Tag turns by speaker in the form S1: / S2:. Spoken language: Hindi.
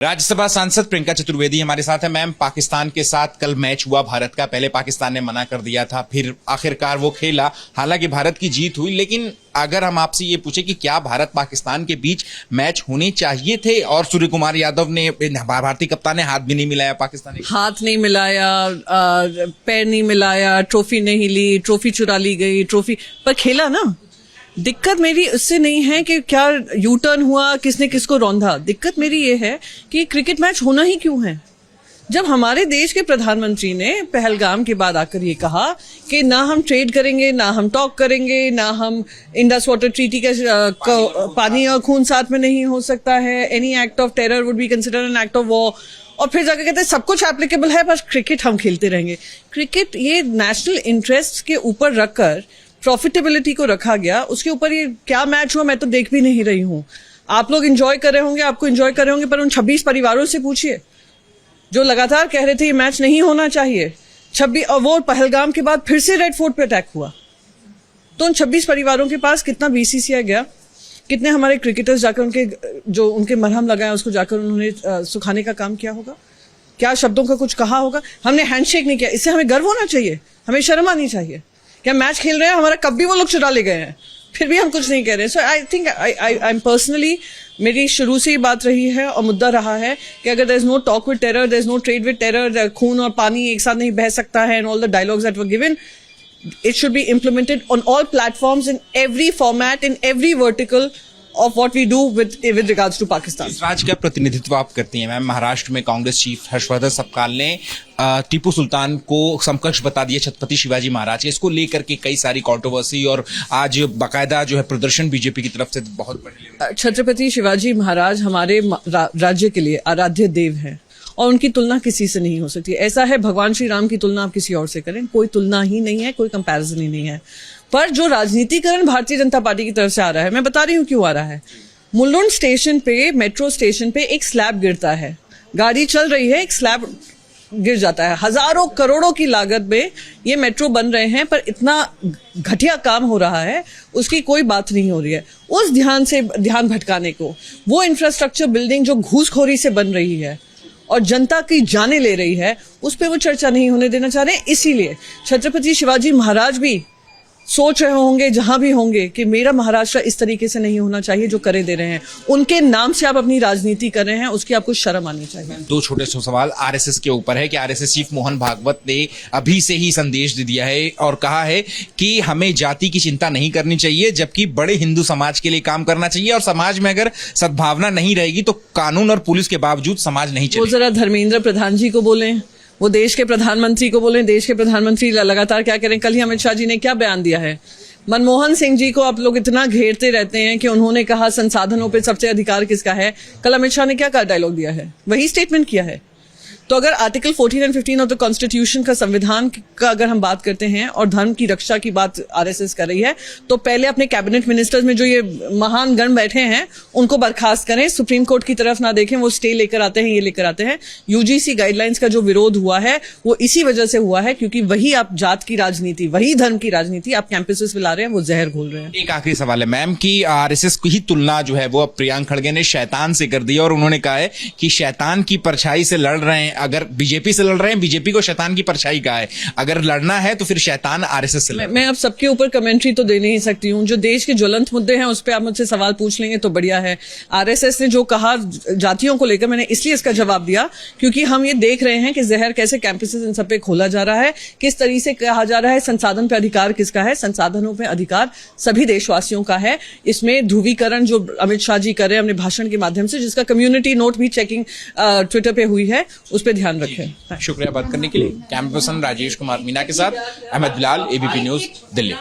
S1: राज्यसभा सांसद प्रियंका चतुर्वेदी हमारे साथ है। मैम, पाकिस्तान के साथ कल मैच हुआ भारत का। पहले पाकिस्तान ने मना कर दिया था, फिर आखिरकार वो खेला। हालांकि भारत की जीत हुई, लेकिन अगर हम आपसे ये पूछे कि क्या भारत पाकिस्तान के बीच मैच होने चाहिए थे? और सूर्य कुमार यादव ने, भारतीय कप्तान ने हाथ भी नहीं मिलाया, पाकिस्तानी
S2: हाथ नहीं मिलाया, पैर नहीं मिलाया, ट्रॉफी नहीं ली, ट्रॉफी चुरा ली गई, ट्रॉफी पर खेला ना। दिक्कत मेरी उससे नहीं है कि क्या यू टर्न हुआ, किसने किसको रौंधा। दिक्कत मेरी ये है कि क्रिकेट मैच होना ही क्यों है। जब हमारे देश के प्रधानमंत्री ने पहलगाम के बाद आकर ये कहा कि ना हम ट्रेड करेंगे, ना हम टॉक करेंगे, ना हम इंडस वाटर ट्रीटी का पानी और खून साथ में नहीं हो सकता है, any act of terror would be considered an act of war, और फिर जाकर कहते हैं सब कुछ एप्लीकेबल है, बस क्रिकेट हम खेलते रहेंगे। क्रिकेट ये नेशनल इंटरेस्ट के ऊपर रखकर प्रॉफिटेबिलिटी को रखा गया, उसके ऊपर ये क्या मैच हुआ मैं तो देख भी नहीं रही हूँ। आप लोग एंजॉय कर रहे होंगे, आपको एंजॉय कर रहे होंगे, पर उन 26 परिवारों से पूछिए जो लगातार कह रहे थे ये मैच नहीं होना चाहिए। 26 और वो पहलगाम के बाद फिर से रेड फोर्ट पे अटैक हुआ, तो उन 26 परिवारों के पास कितना बीसीसीआई गया, कितने हमारे क्रिकेटर्स जाकर उनके मरहम लगाया उसको जाकर उन्होंने सुखाने का काम किया होगा, क्या शब्दों का कुछ कहा होगा। हमने हैंडशेक नहीं किया, इससे हमें गर्व होना चाहिए, हमें शर्म आनी चाहिए। क्या मैच खेल रहे हैं, हमारा कब भी वो लोग चुरा ले गए हैं, फिर भी हम कुछ नहीं कह रहे। So I think I am personally, मेरी शुरू से ही बात रही है और मुद्दा रहा है कि अगर there is no talk with terror, there is no trade with terror, खून और पानी एक साथ नहीं बह सकता है, and all the dialogues that were given, it should be implemented on all platforms in every format, in every vertical of what we do with regards to Pakistan.
S1: इस राज्य का प्रतिनिधित्व आप करती हैं मैम। महाराष्ट्र में कांग्रेस चीफ हर्षवर्धन सपकाल ने टीपू सुल्तान को समकक्ष बता दिया छत्रपति शिवाजी महाराज के। इसको लेकर के कई सारी कंट्रोवर्सी और आज बाकायदा जो है प्रदर्शन बीजेपी की तरफ से बहुत बड़े।
S2: छत्रपति शिवाजी महाराज हमारे राज्य के लिए आराध्य देव हैं और उनकी तुलना किसी से नहीं हो सकती। ऐसा है भगवान श्री राम की तुलना आप किसी और से करें, कोई तुलना ही नहीं है, कोई कंपैरिजन ही नहीं है। पर जो राजनीतिकरण भारतीय जनता पार्टी की तरफ से आ रहा है, मैं बता रही हूँ क्यों आ रहा है। मुलुंड स्टेशन पे, मेट्रो स्टेशन पे एक स्लैब गिरता है, गाड़ी चल रही है, एक स्लैब गिर जाता है। हजारों करोड़ों की लागत में ये मेट्रो बन रहे हैं, पर इतना घटिया काम हो रहा है, उसकी कोई बात नहीं हो रही है। उस ध्यान भटकाने को, वो इंफ्रास्ट्रक्चर बिल्डिंग जो घूसखोरी से बन रही है और जनता की जाने ले रही है, उस पर वो चर्चा नहीं होने देना चाह रहे। इसीलिए छत्रपति शिवाजी महाराज भी सोच रहे होंगे जहां भी होंगे कि मेरा महाराष्ट्र इस तरीके से नहीं होना चाहिए जो करे दे रहे हैं। उनके नाम से आप अपनी राजनीति कर रहे हैं, उसकी आपको शर्म आनी चाहिए।
S1: दो छोटे से सवाल आरएसएस के ऊपर है कि आरएसएस चीफ मोहन भागवत ने अभी से ही संदेश दे दिया है और कहा है कि हमें जाति की चिंता नहीं करनी चाहिए, जबकि बड़े हिंदू समाज के लिए काम करना चाहिए, और समाज में अगर सद्भावना नहीं रहेगी तो कानून और पुलिस के बावजूद समाज नहीं चलेगा।
S2: वो जरा धर्मेंद्र प्रधान जी को बोलें, वो देश के प्रधानमंत्री को बोलें। देश के प्रधानमंत्री लगातार क्या करें। कल ही अमित शाह जी ने क्या बयान दिया है। मनमोहन सिंह जी को आप लोग इतना घेरते रहते हैं कि उन्होंने कहा संसाधनों पे सबसे अधिकार किसका है। कल अमित शाह ने क्या डायलॉग दिया है, वही स्टेटमेंट किया है। तो अगर आर्टिकल 14 और 15 ऑफ द कॉन्स्टिट्यूशन का, संविधान का अगर हम बात करते हैं और धर्म की रक्षा की बात आरएसएस कर रही है, तो पहले अपने कैबिनेट मिनिस्टर्स में जो ये महान गण बैठे हैं उनको बर्खास्त करें, सुप्रीम कोर्ट की तरफ ना देखें। वो स्टे लेकर आते हैं, ये लेकर आते हैं। यूजीसी गाइडलाइंस का जो विरोध हुआ है वो इसी वजह से हुआ है, क्योंकि वही आप जात की राजनीति, वही धर्म की राजनीति आप कैंपसेस में ला रहे हैं, वो जहर घोल रहे हैं।
S1: एक आखिरी सवाल है मैम कि आरएसएस की ही तुलना जो है वो अब प्रियांक खड़गे ने शैतान से कर दी, और उन्होंने कहा है कि शैतान की परछाई से लड़ रहे हैं। अगर बीजेपी से लड़ रहे हैं, बीजेपी को शैतान की परछाई कहा है, अगर लड़ना है तो फिर शैतान आरएसएस से।
S2: मैं अब सबके ऊपर कमेंट्री तो दे नहीं सकती हूँ। जो देश के ज्वलंत मुद्दे हैं उस पर आप मुझसे सवाल पूछ लेंगे तो बढ़िया है। आरएसएस ने जो कहा जातियों को लेकर, मैंने इसलिए इसका जवाब दिया क्योंकि हम ये देख रहे हैं कि जहर कैसे कैंपसेस इन सब पे खोला जा रहा है, किस तरीके से कहा जा रहा है संसाधन पे अधिकार किसका है। संसाधनों पे अधिकार सभी देशवासियों का है। इसमें ध्रुवीकरण जो अमित शाह जी कर रहे हैं अपने भाषण के माध्यम से, जिसका कम्युनिटी नोट भी चेकिंग ट्विटर पे हुई है, उस पर ध्यान रखें।
S1: शुक्रिया बात करने के लिए। कैमरा पर्सन राजेश कुमार मीना के साथ अहमद बिलाल, एबीपी न्यूज, दिल्ली।